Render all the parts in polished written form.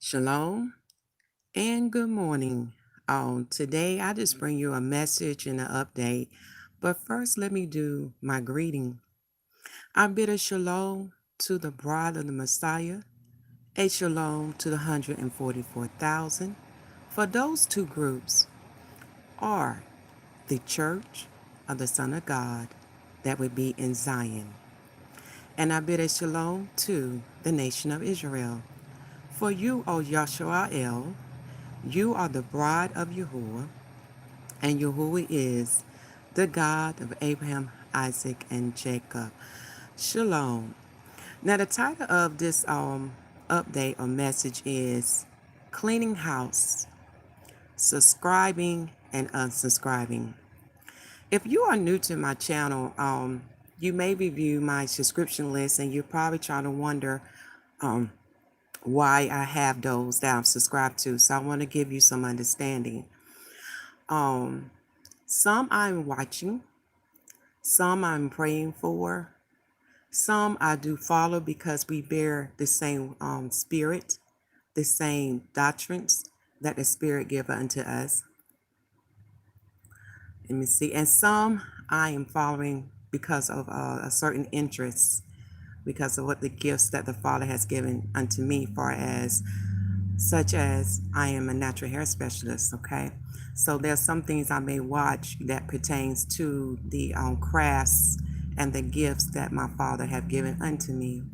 Shalom and good morning. Today, I just bring you a message and an update. But first, let me do my greeting. I bid a shalom to the bride of the Messiah, a shalom to the 144,000. For those two groups are the church of the Son of God that would be in Zion. And I bid a shalom to the nation of Israel. For you, O Yahusha, you are the bride of Yahuwah, and Yahuwah is the God of Abraham, Isaac, and Jacob. Shalom. Now, the title of this update or message is Cleaning House, Subscribing and Unsubscribing. If you are new to my channel, you may review my subscription list and you're probably trying to wonder why I have those that I'm subscribed to. So I want to give you some understanding. Some I'm watching, some I'm praying for, some I do follow because we bear the same spirit, the same doctrines that the Spirit give unto us. Let me see. And some I am following because of a certain interest, because of what the gifts that the Father has given unto me, far as such as I am a natural hair specialist, okay? So there's some things I may watch that pertains to the crafts and the gifts that my Father have given unto me.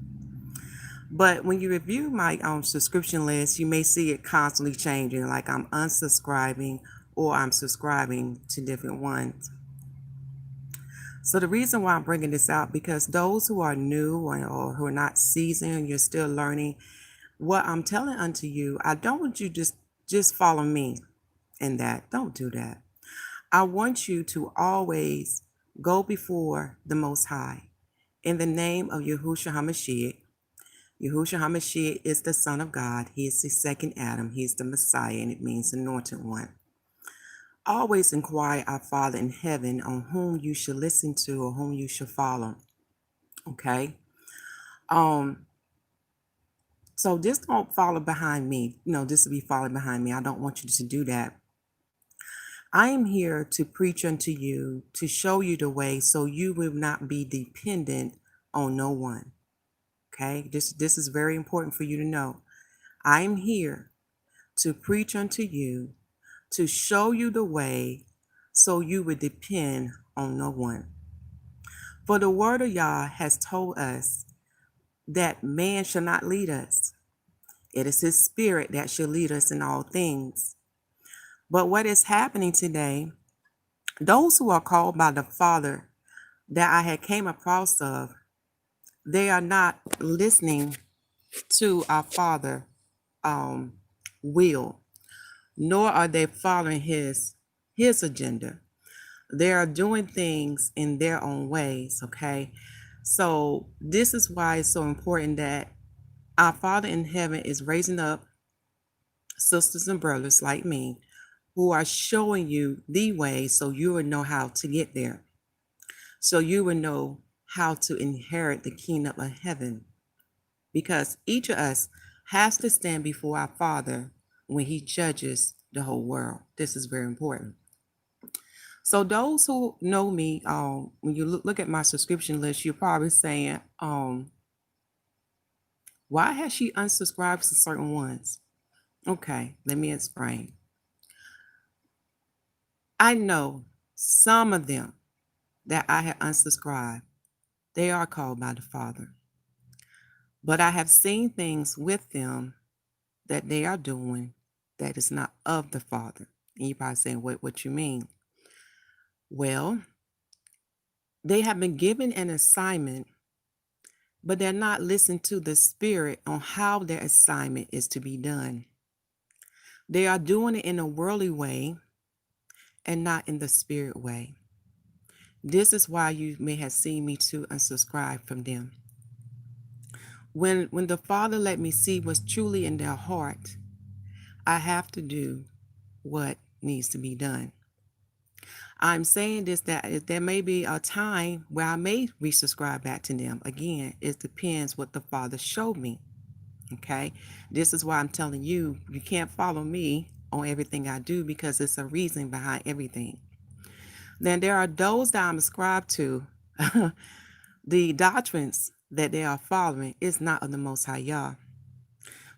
But when you review my subscription list, you may see it constantly changing, like I'm unsubscribing or I'm subscribing to different ones. So the reason why I'm bringing this out, because those who are new or who are not seasoned, you're still learning, what I'm telling unto you, I don't want you just follow me in that. Don't do that. I want you to always go before the Most High in the name of Yahusha HaMashyach. Yahusha HaMashyach is the Son of God. He is the second Adam. He is the Messiah, and it means anointed one. Always inquire our Father in heaven on whom you should listen to or whom you should follow. Okay? So just don't follow behind me. Just to be following behind me. I don't want you to do that. I am here to preach unto you, to show you the way so you will not be dependent on no one. Okay? This is very important for you to know. I am here to preach unto you, to show you the way so you would depend on no one. For the word of Yah has told us that man shall not lead us. It is his spirit that shall lead us in all things. But what is happening today, those who are called by the Father that I had came across of, they are not listening to our Father will, nor are they following his agenda. They are doing things in their own ways, okay? So this is why it's so important that our Father in heaven is raising up sisters and brothers like me who are showing you the way so you will know how to get there. So you will know how to inherit the kingdom of heaven. Because each of us has to stand before our Father when he judges the whole world. This is very important. So those who know me, when you look at my subscription list, you're probably saying, why has she unsubscribed to certain ones? Okay, let me explain. I know some of them that I have unsubscribed, they are called by the Father. But I have seen things with them that they are doing that is not of the Father. And you're probably saying, what you mean? Well, they have been given an assignment, but they're not listening to the Spirit on how their assignment is to be done. They are doing it in a worldly way and not in the Spirit way. This is why you may have seen me to unsubscribe from them. When the Father let me see what's truly in their heart, I have to do what needs to be done. I'm saying this, that there may be a time where I may resubscribe back to them. Again, it depends what the Father showed me. Okay. This is why I'm telling you, you can't follow me on everything I do because it's a reason behind everything. Then there are those that I'm ascribed to. The doctrines that they are following is not of the Most High Yah.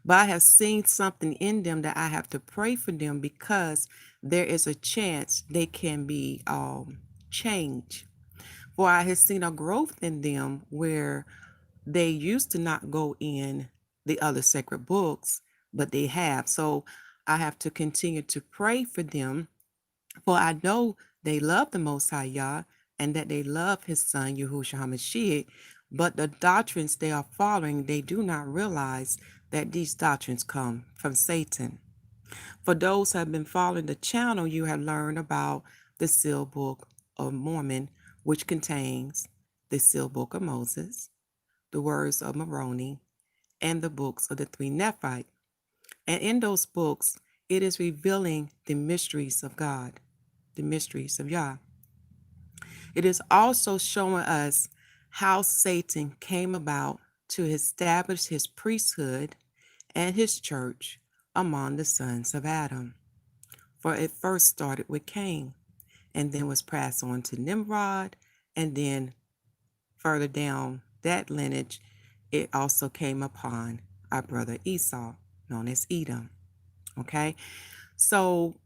But I have seen something in them that I have to pray for them because there is a chance they can be changed. For I have seen a growth in them where they used to not go in the other sacred books, but they have. So I have to continue to pray for them, for I know they love the Most High Yah and that they love His Son, Yahushua HaMashyach, but the doctrines they are following, they do not realize that these doctrines come from Satan. For those who have been following the channel, you have learned about the Seal Book of Mormon, which contains the Seal Book of Moses, the words of Moroni, and the books of the three Nephites. And in those books, it is revealing the mysteries of God, the mysteries of Yah. It is also showing us how Satan came about to establish his priesthood and his church among the sons of Adam. For it first started with Cain, and then was passed on to Nimrod, and then further down that lineage, it also came upon our brother Esau, known as Edom. Okay, so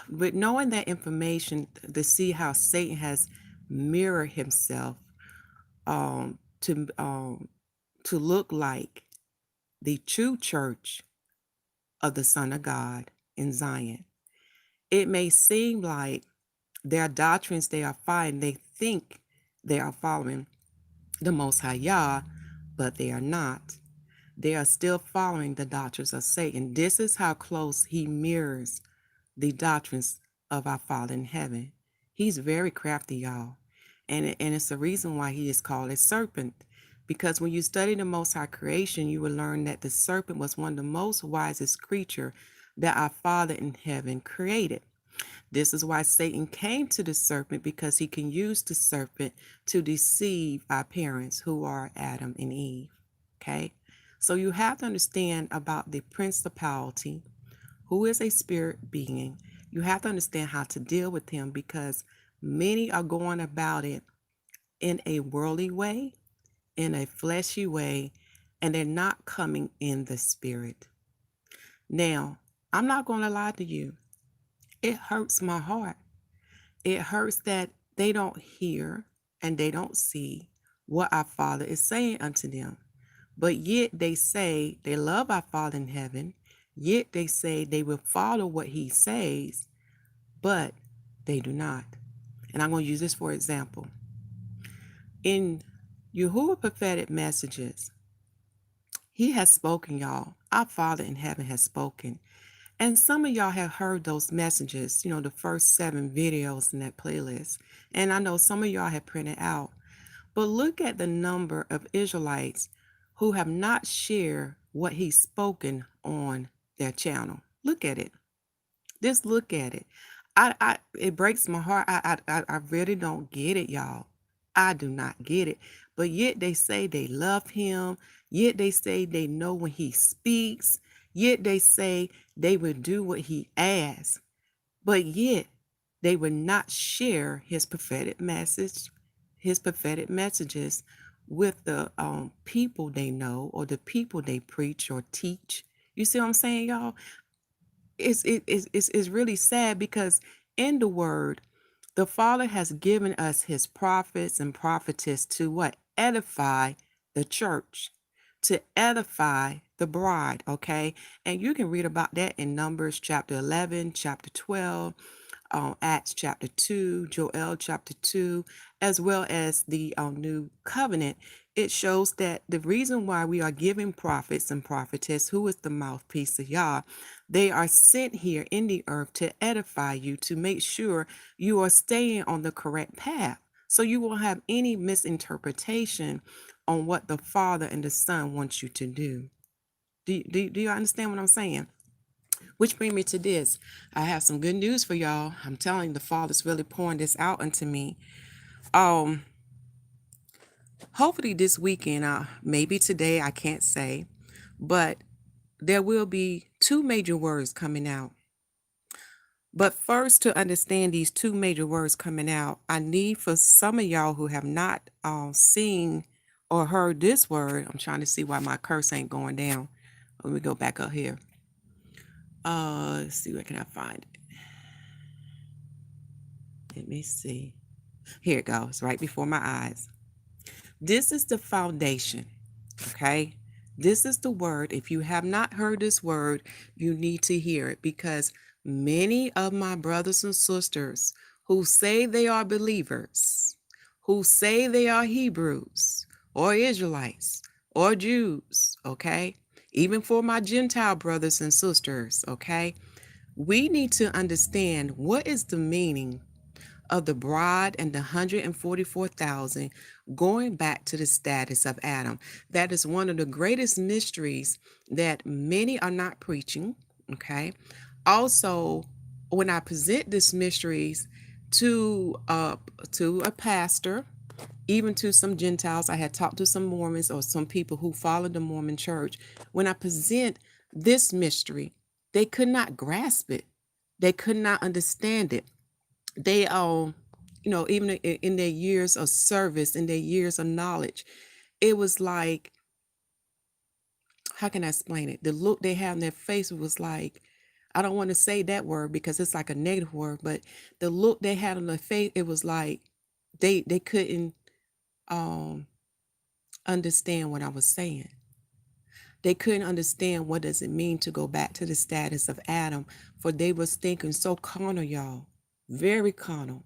with knowing that information, to see how Satan has mirrored himself um, to um, to look like the true church of the Son of God in Zion. It may seem like their doctrines they are following, they think they are following the Most High Yah, but they are not. They are still following the doctrines of Satan. This is how close he mirrors the doctrines of our Father in heaven. He's very crafty, y'all. And it's the reason why he is called a serpent. Because when you study the Most High creation, you will learn that the serpent was one of the most wisest creature that our Father in heaven created. This is why Satan came to the serpent, because he can use the serpent to deceive our parents, who are Adam and Eve. Okay? So you have to understand about the principality, who is a spirit being. You have to understand how to deal with him, because many are going about it in a worldly way, in a fleshy way, and they're not coming in the spirit. Now, I'm not going to lie to you. It hurts my heart. It hurts that they don't hear and they don't see what our Father is saying unto them. But yet they say they love our Father in heaven, yet they say they will follow what he says, but they do not. And I'm going to use this for example. In Yahuwah prophetic messages, he has spoken, y'all. Our Father in heaven has spoken. And some of y'all have heard those messages, the first 7 videos in that playlist. And I know some of y'all have printed out. But look at the number of Israelites who have not shared what he's spoken on their channel. Look at it. Just look at it. It breaks my heart. I really don't get it, y'all. I do not get it. But yet they say they love him. Yet they say they know when he speaks. Yet they say they will do what he asks. But yet they will not share his prophetic message, his prophetic messages with the people they know or the people they preach or teach. You see what I'm saying, y'all? It's really sad, because in the word, the Father has given us his prophets and prophetess to what? Edify the church, to edify the bride, okay? And you can read about that in Numbers chapter 11, chapter 12, Acts chapter 2, Joel chapter 2, as well as the new covenant. It shows that the reason why we are giving prophets and prophetess, who is the mouthpiece of Yah, they are sent here in the earth to edify you, to make sure you are staying on the correct path. So you won't have any misinterpretation on what the Father and the Son wants you to do. Do you understand what I'm saying? Which brings me to this. I have some good news for y'all. I'm telling you, the Father's really pouring this out unto me. Hopefully this weekend, maybe today, I can't say, But there will be two major words coming out. But first, to understand these two major words coming out, I need for some of y'all who have not seen or heard this word. I'm trying to see why my curse ain't going down. Let me go back up here. Let's see, where can I find it? Let me see. Here it goes, right before my eyes. This is the foundation, okay? This is the word. If you have not heard this word, you need to hear it, because many of my brothers and sisters who say they are believers, who say they are Hebrews or Israelites or Jews, okay? Even for my Gentile brothers and sisters, okay? We need to understand what is the meaning of the bride and the 144,000 going back to the status of Adam. That is one of the greatest mysteries that many are not preaching, okay? Also, when I present these mysteries to a pastor, even to some Gentiles, I had talked to some Mormons or some people who follow the Mormon church. When I present this mystery, they could not grasp it. They could not understand it. They even in their years of service, in their years of knowledge, it was like, how can I explain it? The look they had on their face was like, I don't want to say that word because it's like a negative word, but the look they had on their face, it was like they couldn't understand what I was saying. They couldn't understand what does it mean to go back to the status of Adam, for they was thinking so carnal, y'all, very carnal.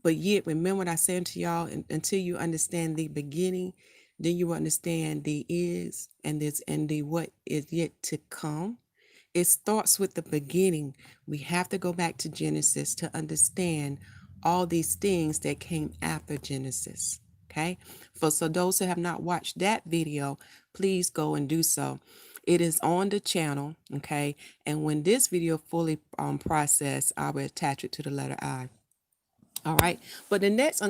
But yet, remember what I said to y'all, until you understand the beginning, then you understand the is and this and the what is yet to come. It starts with the beginning. We have to go back to Genesis to understand all these things that came after Genesis. Okay? So those who have not watched that video, please go and do so. It is on the channel, okay? And when this video fully processed, I will attach it to the letter I. All right. But the next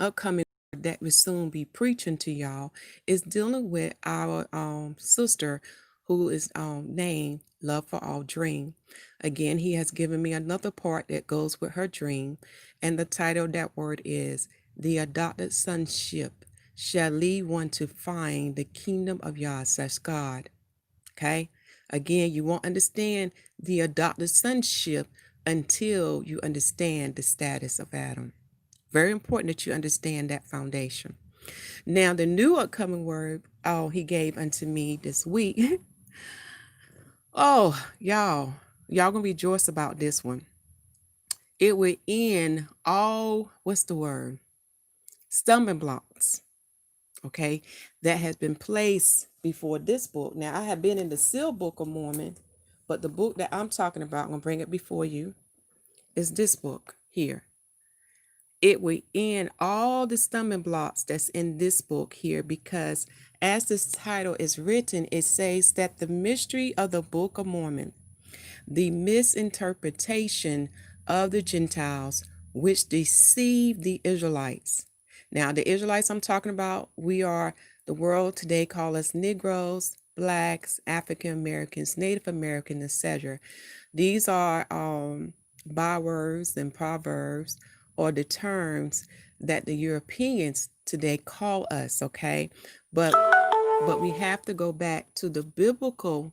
upcoming that will soon be preaching to y'all is dealing with our sister who is named Love for All Dream. Again, he has given me another part that goes with her dream. And the title of that word is The Adopted Sonship Shall Lead One to Find the Kingdom of Yahushua God. Okay. Again, you won't understand the adopted sonship until you understand the status of Adam. Very important that you understand that foundation. Now, the new upcoming word, he gave unto me this week. Y'all gonna rejoice about this one. It will end all, what's the word? Stumbling blocks, okay, that has been placed before this book. Now, I have been in the Seal Book of Mormon, but the book that I'm talking about, I'm going to bring it before you, is this book here. It will end all the stumbling blocks that's in this book here, because as this title is written, it says that the mystery of the Book of Mormon, the misinterpretation of the Gentiles, which deceive the Israelites. Now, the Israelites I'm talking about, the world today call us Negroes, Blacks, African Americans, Native Americans, etc. These are bywords and proverbs, or the terms that the Europeans today call us, okay? But we have to go back to the biblical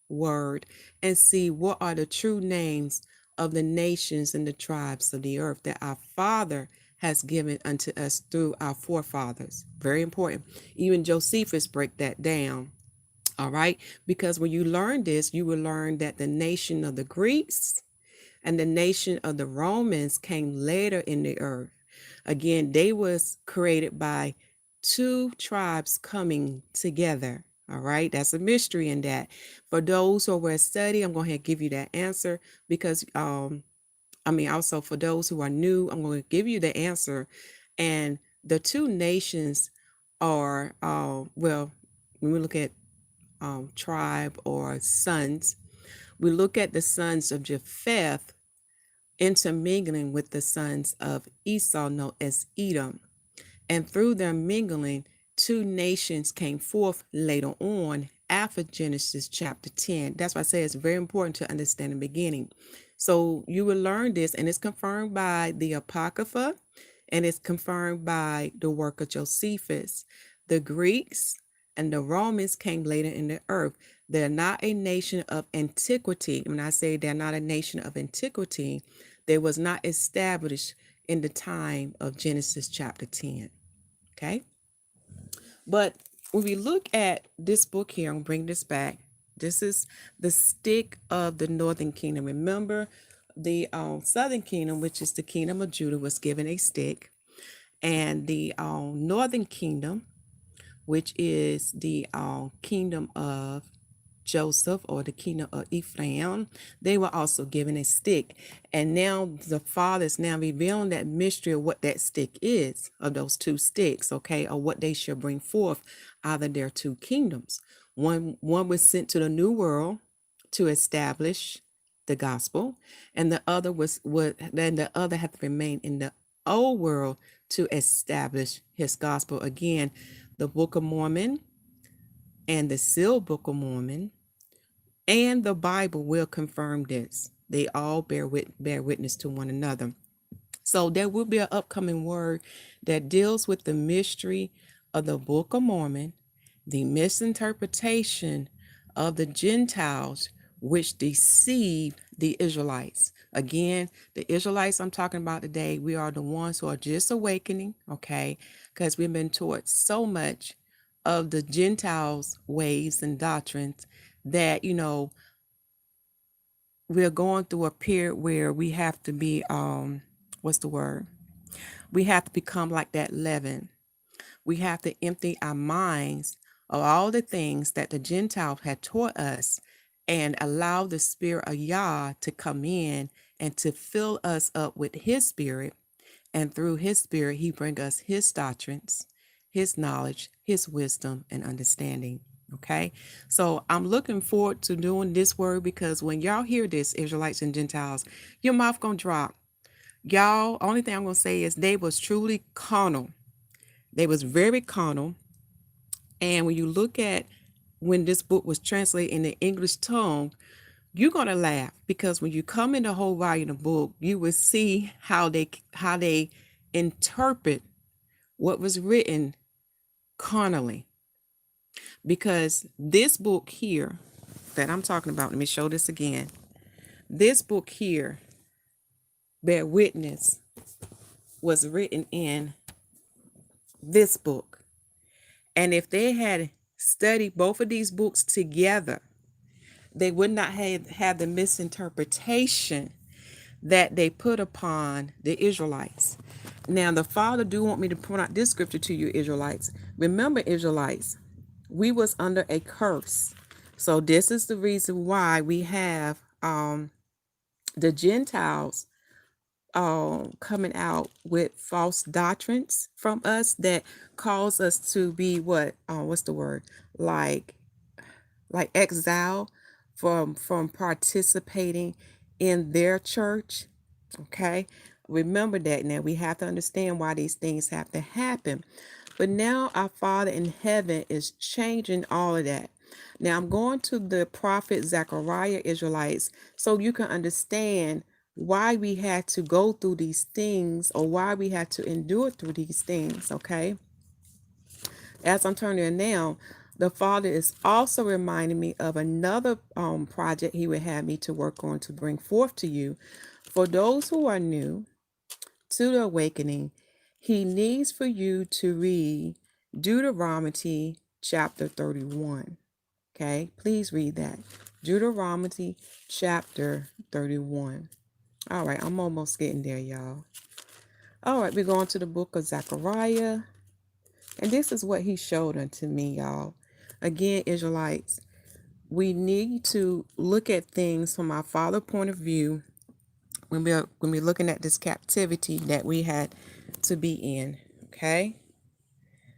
word and see what are the true names of the nations and the tribes of the earth that our Father has given unto us through our forefathers. Very important. Even Josephus break that down. All right. Because when you learn this, you will learn that the nation of the Greeks and the nation of the Romans came later in the earth. Again, they was created by two tribes coming together. All right, that's a mystery in that. For those who were study, I'm going to give you that answer, because also for those who are new, I'm going to give you the answer. And the two nations are when we look at tribe or sons, we look at the sons of Japheth intermingling with the sons of Esau, known as Edom. And through their mingling, two nations came forth later on after Genesis chapter 10. That's why I say it's very important to understand the beginning. So you will learn this, and it's confirmed by the Apocrypha, and it's confirmed by the work of Josephus. The Greeks and the Romans came later in the earth. They're not a nation of antiquity. When I say they're not a nation of antiquity, they was not established in the time of Genesis chapter 10. Okay? But when we look at this book here, I'm bring this back. This is the stick of the northern kingdom. Remember, the southern kingdom, which is the kingdom of Judah, was given a stick, and the northern kingdom, which is the kingdom of Joseph or the kingdom of Ephraim, they were also given a stick. And now the Father is now revealing that mystery of what that stick is, of those two sticks, okay, or what they shall bring forth out of their two kingdoms. One was sent to the new world to establish the gospel, and the other then the other had to remain in the old world to establish his gospel. Again, the Book of Mormon and the sealed Book of Mormon and the Bible will confirm this. They all bear witness to one another. So there will be an upcoming word that deals with the mystery of the Book of Mormon, the misinterpretation of the Gentiles, which deceive the Israelites. Again, the Israelites I'm talking about today, we are the ones who are just awakening, okay? Because we've been taught so much of the Gentiles' ways and doctrines that, we're going through a period where we have to be, what's the word? We have to become like that leaven. We have to empty our minds of all the things that the Gentiles had taught us and allow the Spirit of Yah to come in and to fill us up with His Spirit. And through His Spirit, He bring us His doctrines, His knowledge, His wisdom, and understanding. Okay, so I'm looking forward to doing this word, because when y'all hear this, Israelites and Gentiles, your mouth gonna drop. Y'all, only thing I'm gonna say is they was truly carnal. They was very carnal. And when you look at when this book was translated in the English tongue, you're gonna laugh, because when you come in the whole volume of the book, you will see how they interpret what was written carnally. Because this book here that I'm talking about, let me show this again. This book here, bear witness, was written in this book. And if they had studied both of these books together, they would not have the misinterpretation that they put upon the Israelites. Now, the Father do want me to point out this scripture to you, Israelites. Remember, Israelites, we was under a curse. So this is the reason why we have the Gentiles coming out with false doctrines from us that cause us to be what's the word, like exile from participating in their church. Okay, remember that. Now we have to understand why these things have to happen. But now our Father in heaven is changing all of that. Now I'm going to the prophet Zechariah, Israelites, so you can understand why we had to go through these things, or why we had to endure through these things. Okay, as I'm turning it now, the Father is also reminding me of another project He would have me to work on to bring forth to you. For those who are new to the awakening, He needs for you to read Deuteronomy chapter 31. Okay, please read that. Deuteronomy chapter 31. All right, I'm almost getting there, y'all. All right, we're going to the book of Zechariah. And this is what He showed unto me, y'all. Again, Israelites, we need to look at things from our Father point of view when we're looking at this captivity that we had to be in. Okay,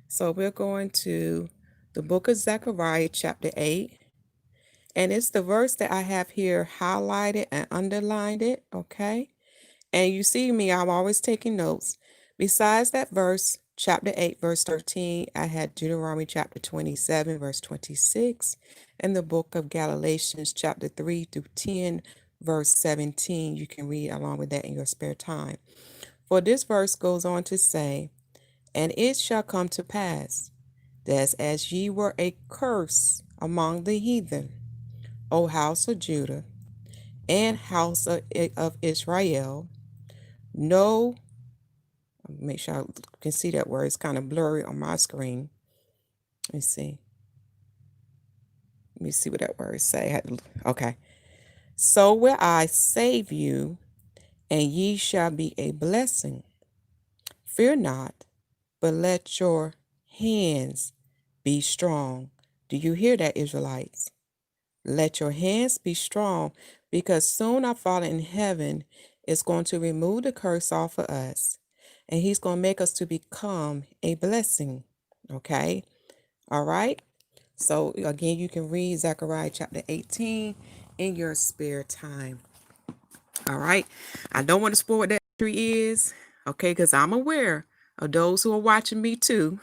so we're going to the book of Zechariah chapter 8, and it's the verse that I have here highlighted and underlined it. Okay, and you see me, I'm always taking notes. Besides that verse, chapter 8, verse 13. I had Deuteronomy chapter 27, verse 26, and the book of Galatians chapter 3 through 10, verse 17. You can read along with that in your spare time. For this verse goes on to say, and it shall come to pass that as ye were a curse among the heathen, O house of Judah, and house of Israel, no, make sure I can see that word. It's kind of blurry on my screen. Let me see. Let me see what that word say. Okay. So will I save you, and ye shall be a blessing. Fear not, but let your hands be strong. Do you hear that, Israelites? Let your hands be strong, because soon our Father in heaven is going to remove the curse off of us, and he's going to make us to become a blessing. Okay? All right? So again, you can read Zechariah chapter 18 in your spare time. All right? I don't want to spoil what that tree is, okay, because I'm aware of those who are watching me too.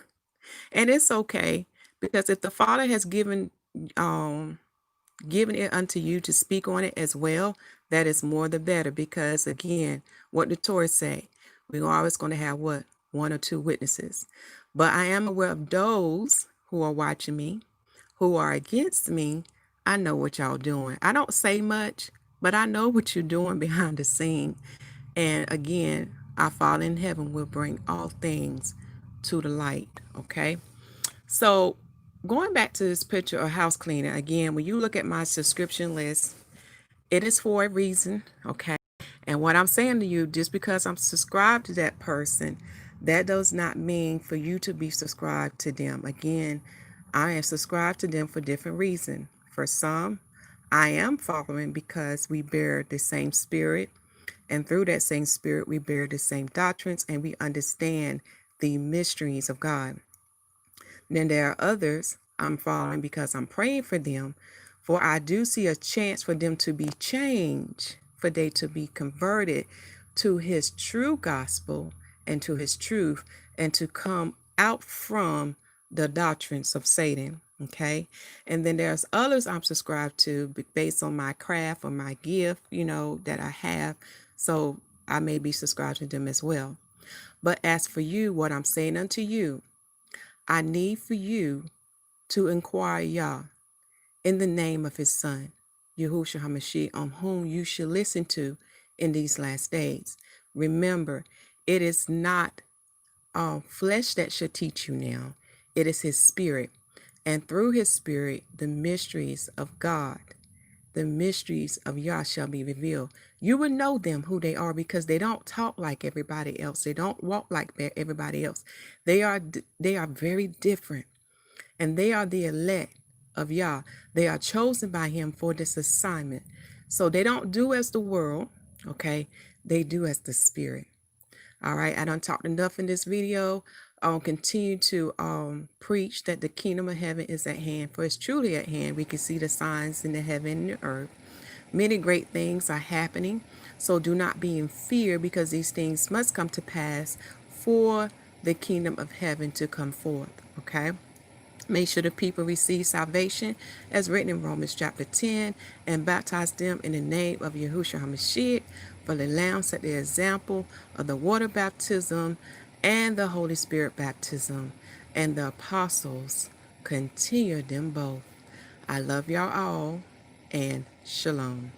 And it's okay, because if the Father has given it unto you to speak on it as well, that is more the better, because again, what the Torah say, we're always going to have what? One or two witnesses. But I am aware of those who are watching me, who are against me. I know what y'all doing. I don't say much, but I know what you're doing behind the scene. And again, our Father in heaven will bring all things to the light. Okay? So going back to this picture of house cleaner, again, when you look at my subscription list, it is for a reason, okay? And what I'm saying to you, just because I'm subscribed to that person, that does not mean for you to be subscribed to them. Again, I am subscribed to them for different reasons. For some, I am following because we bear the same spirit, and through that same spirit, we bear the same doctrines, and we understand the mysteries of God. Then there are others I'm following because I'm praying for them, for I do see a chance for them to be changed, for they to be converted to his true gospel and to his truth, and to come out from the doctrines of Satan. Okay. And then there's others I'm subscribed to based on my craft or my gift, that I have. So I may be subscribed to them as well. But as for you, what I'm saying unto you, I need for you to inquire Yah in the name of his son, Yahusha HaMashyach, on whom you should listen to in these last days. Remember, it is not flesh that should teach you now. It is his spirit. And through his spirit, the mysteries of God, the mysteries of Yah shall be revealed. You will know them, who they are, because they don't talk like everybody else. They don't walk like everybody else. They are very different. And they are the elect of Yah. They are chosen by him for this assignment. So they don't do as the world, okay? They do as the spirit. All right, I done talked enough in this video. I'll continue to preach that the kingdom of heaven is at hand, for it's truly at hand. We can see the signs in the heaven and the earth. Many great things are happening, so do not be in fear, because these things must come to pass for the kingdom of heaven to come forth, okay? Make sure the people receive salvation as written in Romans chapter 10, and baptize them in the name of Yahushua HaMashyach, for the Lamb set the example of the water baptism and the Holy Spirit baptism, and the apostles continue them both. I love y'all all, and shalom.